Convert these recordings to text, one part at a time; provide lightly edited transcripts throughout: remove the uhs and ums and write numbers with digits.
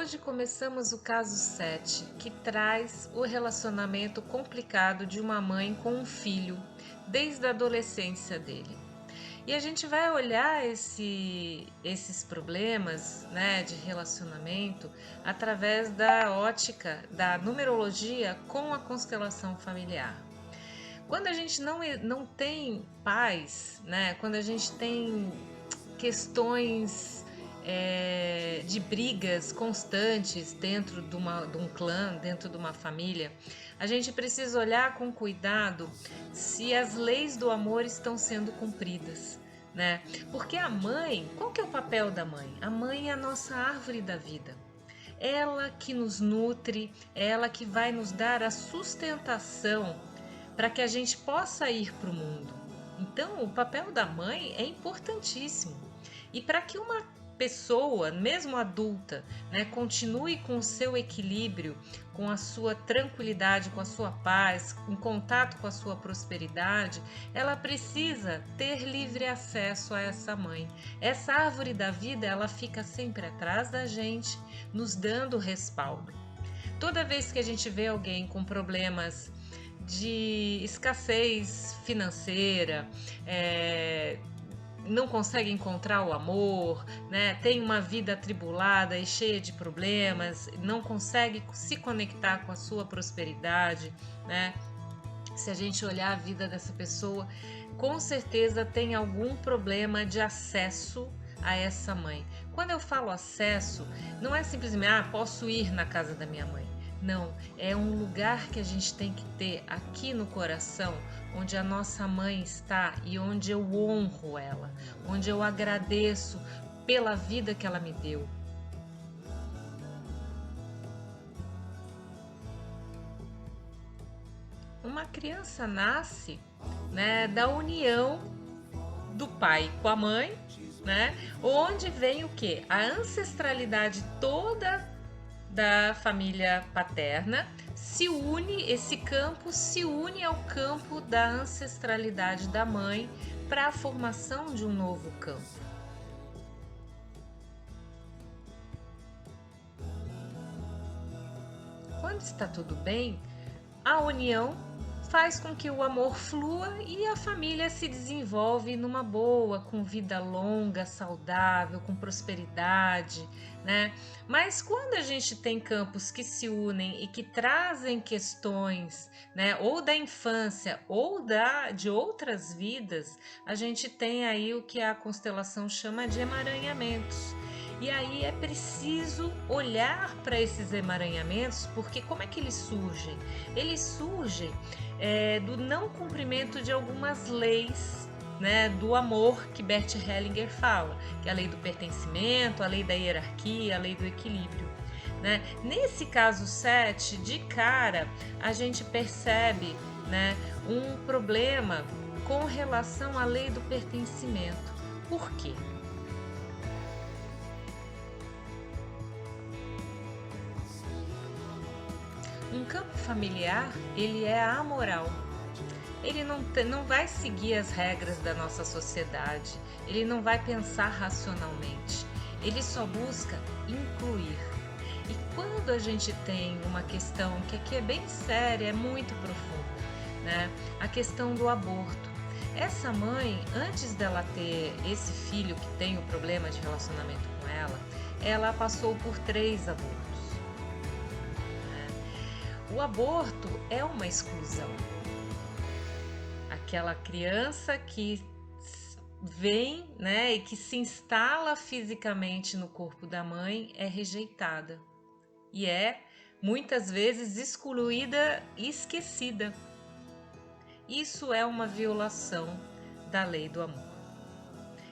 Hoje começamos o caso 7, que traz o relacionamento complicado de uma mãe com um filho, desde a adolescência dele. E a gente vai olhar esses problemas, né, de relacionamento através da ótica da numerologia com a constelação familiar. Quando a gente não tem paz, né, quando a gente tem questões de brigas constantes dentro de um clã, dentro de uma família, a gente precisa olhar com cuidado se as leis do amor estão sendo cumpridas, né? Porque a mãe, qual que é o papel da mãe? A mãe é a nossa árvore da vida. Ela que nos nutre, ela que vai nos dar a sustentação para que a gente possa ir para o mundo. Então, o papel da mãe é importantíssimo. E para que uma pessoa, mesmo adulta, né, continue com o seu equilíbrio, com a sua tranquilidade, com a sua paz, em contato com a sua prosperidade, ela precisa ter livre acesso a essa mãe. Essa árvore da vida, ela fica sempre atrás da gente, nos dando respaldo. Toda vez que a gente vê alguém com problemas de escassez financeira, não consegue encontrar o amor, né? Tem uma vida atribulada e cheia de problemas, não consegue se conectar com a sua prosperidade, né? Se a gente olhar a vida dessa pessoa, com certeza tem algum problema de acesso a essa mãe. Quando eu falo acesso, não é simplesmente, posso ir na casa da minha mãe. Não, é um lugar que a gente tem que ter aqui no coração, onde a nossa mãe está e onde eu honro ela, onde eu agradeço pela vida que ela me deu. Uma criança nasce, né, da união do pai com a mãe, né? Onde vem o quê? A ancestralidade toda da família paterna se une, esse campo se une ao campo da ancestralidade da mãe para a formação de um novo campo. Quando está tudo bem, a união faz com que o amor flua e a família se desenvolve numa boa, com vida longa, saudável, com prosperidade, né? Mas quando a gente tem campos que se unem e que trazem questões, né, ou da infância ou de outras vidas, a gente tem aí o que a constelação chama de emaranhamentos. E aí é preciso olhar para esses emaranhamentos, porque como é que eles surgem? Eles surgem do não cumprimento de algumas leis, né, do amor que Bert Hellinger fala, que é a lei do pertencimento, a lei da hierarquia, a lei do equilíbrio. Né? Nesse caso 7, de cara, a gente percebe, né, um problema com relação à lei do pertencimento. Por quê? Um campo familiar, ele é amoral. Ele não vai seguir as regras da nossa sociedade, ele não vai pensar racionalmente, ele só busca incluir. E quando a gente tem uma questão que aqui é bem séria, é muito profunda, né? A questão do aborto. Essa mãe, antes dela ter esse filho que tem o problema de relacionamento com ela passou por 3 abortos. O aborto é uma exclusão. Aquela criança que vem, né, e que se instala fisicamente no corpo da mãe é rejeitada e é muitas vezes excluída e esquecida. Isso é uma violação da lei do amor.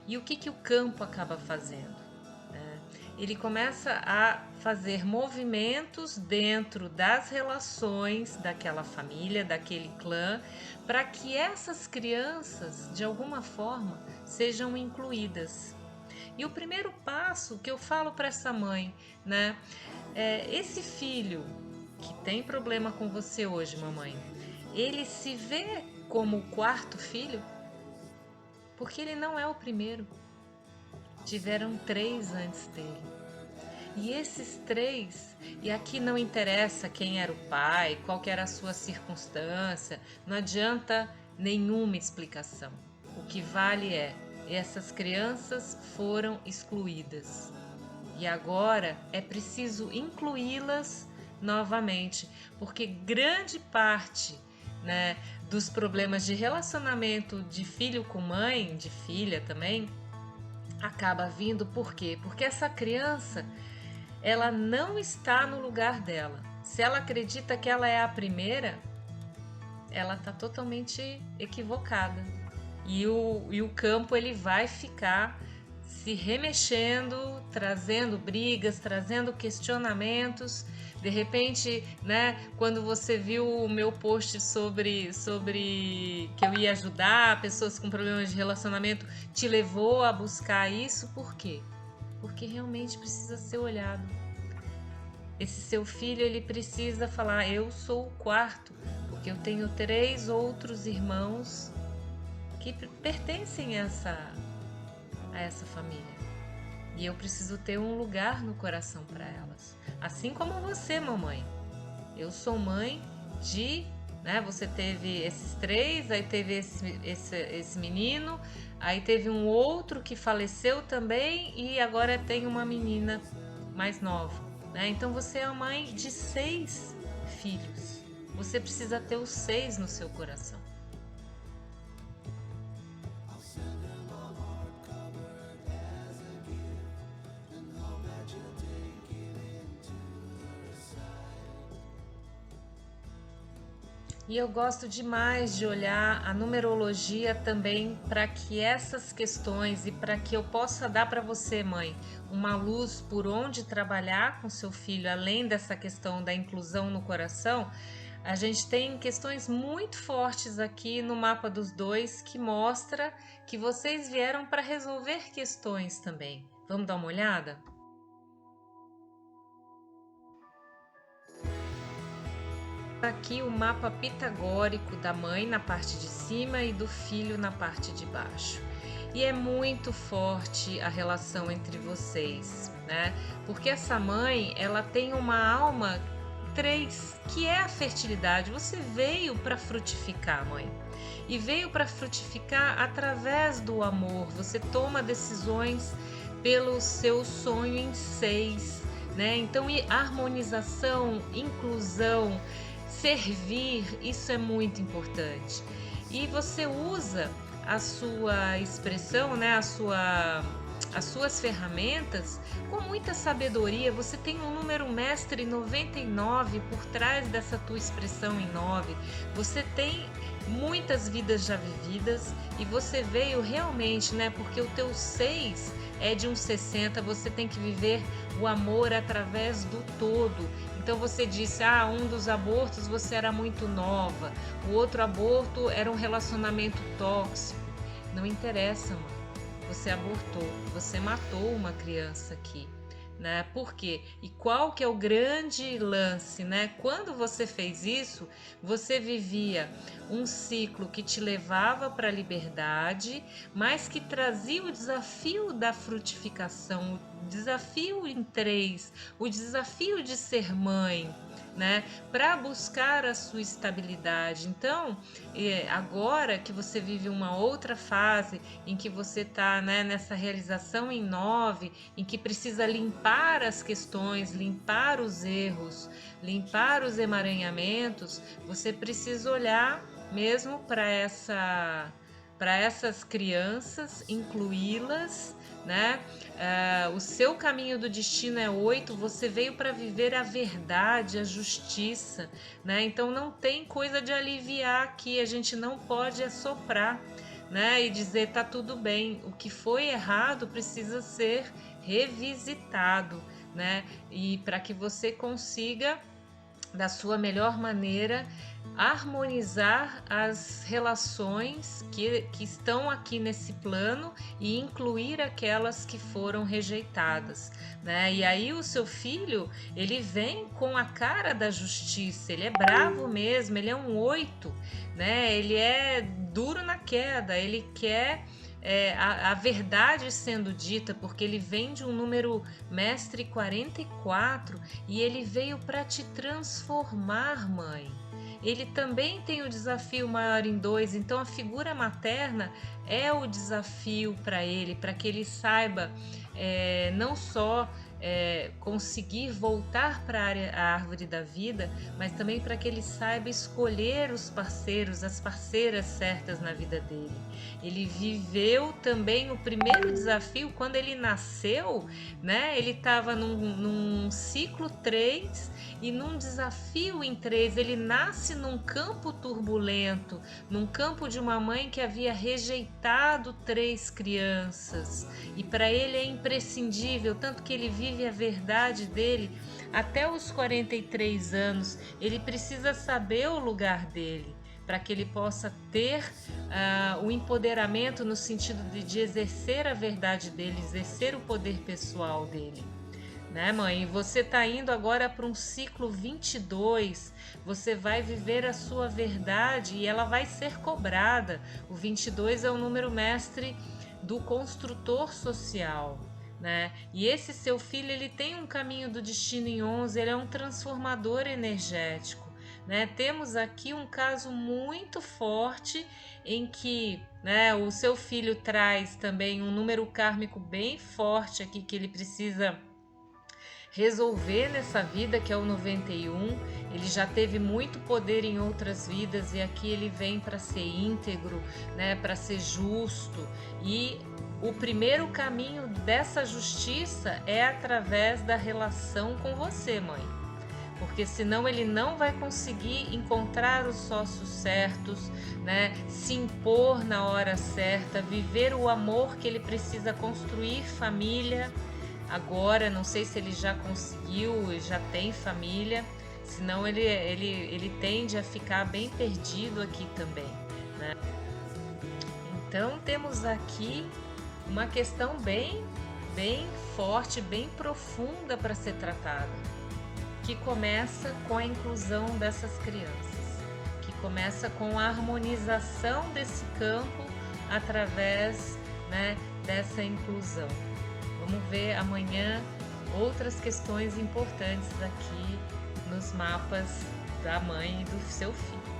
E o que o campo acaba fazendo? Ele começa a fazer movimentos dentro das relações daquela família, daquele clã, para que essas crianças, de alguma forma, sejam incluídas. E o primeiro passo que eu falo para essa mãe, né, esse filho que tem problema com você hoje, mamãe, ele se vê como o 4º filho? Porque ele não é o primeiro. Tiveram 3 antes dele. E esses três, e aqui não interessa quem era o pai, qual que era a sua circunstância, não adianta nenhuma explicação. O que vale é, essas crianças foram excluídas. E agora é preciso incluí-las novamente, porque grande parte, né, dos problemas de relacionamento de filho com mãe, de filha também, acaba vindo por quê? Porque essa criança, ela não está no lugar dela. Se ela acredita que ela é a primeira, ela está totalmente equivocada. E o campo ele vai ficar se remexendo, trazendo brigas, trazendo questionamentos. De repente, né, quando você viu o meu post sobre que eu ia ajudar pessoas com problemas de relacionamento, te levou a buscar isso, por quê? Porque realmente precisa ser olhado. Esse seu filho, ele precisa falar, eu sou o quarto, porque eu tenho 3 outros irmãos que pertencem a essa família. E eu preciso ter um lugar no coração para elas. Assim como você, mamãe. Eu sou mãe de, né? Você teve esses 3, aí teve esse menino, aí teve um outro que faleceu também e agora tem uma menina mais nova, né? Então você é a mãe de 6 filhos. Você precisa ter os 6 no seu coração. E eu gosto demais de olhar a numerologia também para que essas questões e para que eu possa dar para você, mãe, uma luz por onde trabalhar com seu filho, além dessa questão da inclusão no coração. A gente tem questões muito fortes aqui no mapa dos dois que mostra que vocês vieram para resolver questões também. Vamos dar uma olhada? Aqui o mapa pitagórico da mãe na parte de cima e do filho na parte de baixo. E é muito forte a relação entre vocês, né? Porque essa mãe, ela tem uma alma 3, que é a fertilidade. Você veio para frutificar, mãe. E veio para frutificar através do amor. Você toma decisões pelo seu sonho em 6, né? Então, harmonização, inclusão, servir, isso é muito importante. E você usa a sua expressão, né, as suas ferramentas com muita sabedoria. Você tem um número mestre 99 por trás dessa tua expressão em 9. Você tem muitas vidas já vividas e você veio realmente, né, porque o teu 6 é de um 60, você tem que viver o amor através do todo. Então você disse, um dos abortos você era muito nova, o outro aborto era um relacionamento tóxico. Não interessa, mãe. Você abortou, você matou uma criança aqui, né? Por quê? E qual que é o grande lance, né? Quando você fez isso, você vivia um ciclo que te levava para a liberdade, mas que trazia o desafio da frutificação, o desafio em 3, o desafio de ser mãe, né, para buscar a sua estabilidade. Então, agora que você vive uma outra fase em que você está, né, nessa realização em 9, em que precisa limpar as questões, limpar os erros, limpar os emaranhamentos, você precisa olhar mesmo para essas crianças, incluí-las, né? O seu caminho do destino é 8, você veio para viver a verdade, a justiça, né? Então não tem coisa de aliviar aqui, a gente não pode assoprar, né? E dizer tá tudo bem, o que foi errado precisa ser revisitado, né? E para que você consiga, da sua melhor maneira, harmonizar as relações que estão aqui nesse plano e incluir aquelas que foram rejeitadas, né? E aí o seu filho, ele vem com a cara da justiça, ele é bravo mesmo, ele é um 8, né? Ele é duro na queda, ele quer a verdade sendo dita, porque ele vem de um número mestre 44 e ele veio para te transformar, mãe. Ele também tem o desafio maior em dois, então a figura materna é o desafio para que ele saiba não só conseguir voltar para a árvore da vida, mas também para que ele saiba escolher os parceiros, as parceiras certas na vida dele. Ele viveu também o primeiro desafio quando ele nasceu, né? Ele estava num ciclo 3 e num desafio em 3. Ele nasce num campo turbulento, num campo de uma mãe que havia rejeitado 3 crianças. E para ele é imprescindível, tanto que ele vive a verdade dele até os 43 anos. Ele precisa saber o lugar dele para que ele possa ter o empoderamento no sentido de exercer a verdade dele, exercer o poder pessoal dele. Né, mãe? E você está indo agora para um ciclo 22, você vai viver a sua verdade e ela vai ser cobrada. O 22 é o número mestre do construtor social. Né? E esse seu filho, ele tem um caminho do destino em 11, ele é um transformador energético. Né? Temos aqui um caso muito forte em que, né, o seu filho traz também um número kármico bem forte aqui que ele precisa resolver nessa vida, que é o 91. Ele já teve muito poder em outras vidas e aqui ele vem para ser íntegro, né, para ser justo. E o primeiro caminho dessa justiça é através da relação com você, mãe. Porque senão ele não vai conseguir encontrar os sócios certos, né? Se impor na hora certa, viver o amor que ele precisa, construir família. Agora, não sei se ele já conseguiu, já tem família, senão ele tende a ficar bem perdido aqui também, né? Então temos aqui uma questão bem forte, bem profunda para ser tratada, que começa com a inclusão dessas crianças, que começa com a harmonização desse campo através, né, dessa inclusão. Vamos ver amanhã outras questões importantes aqui nos mapas da mãe e do seu filho.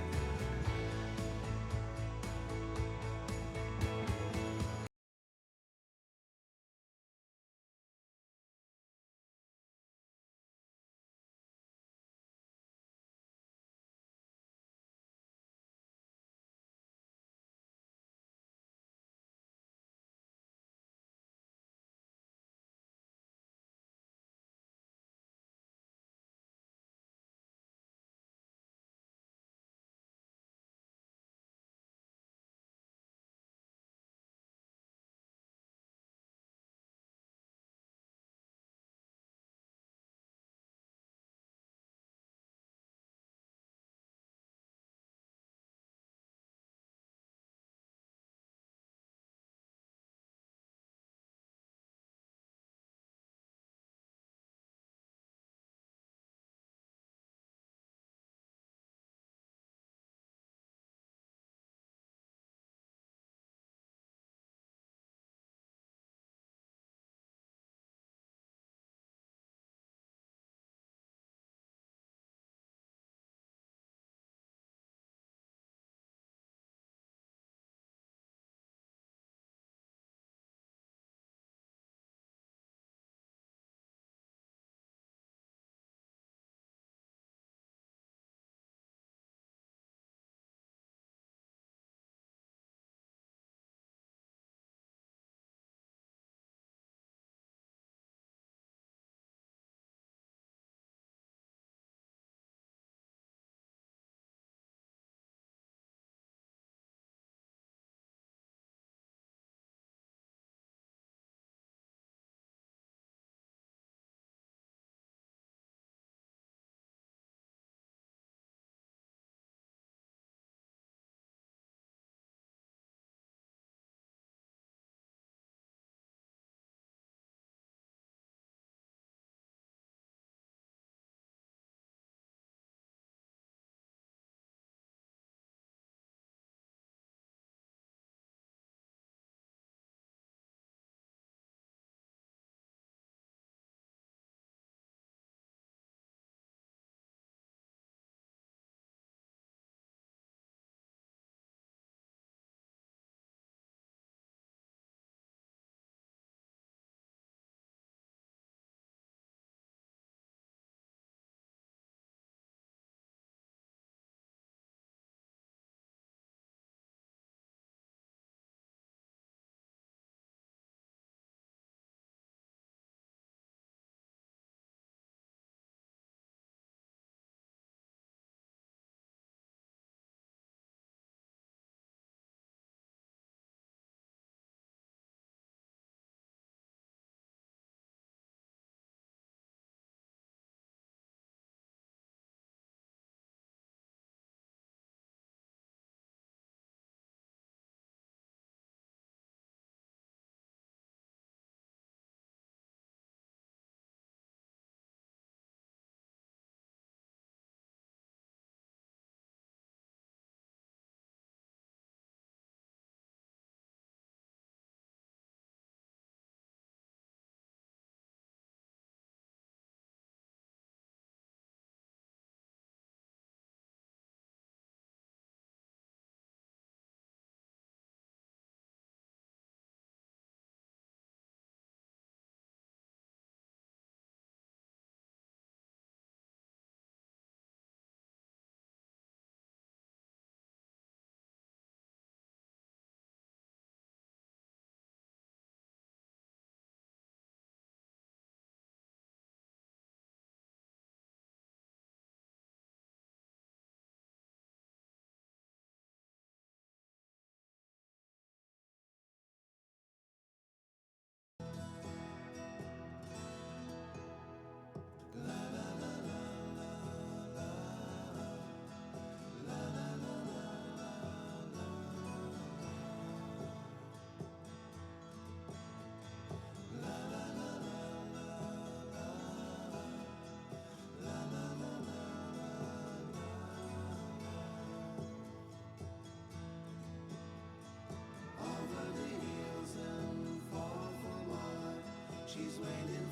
She's waiting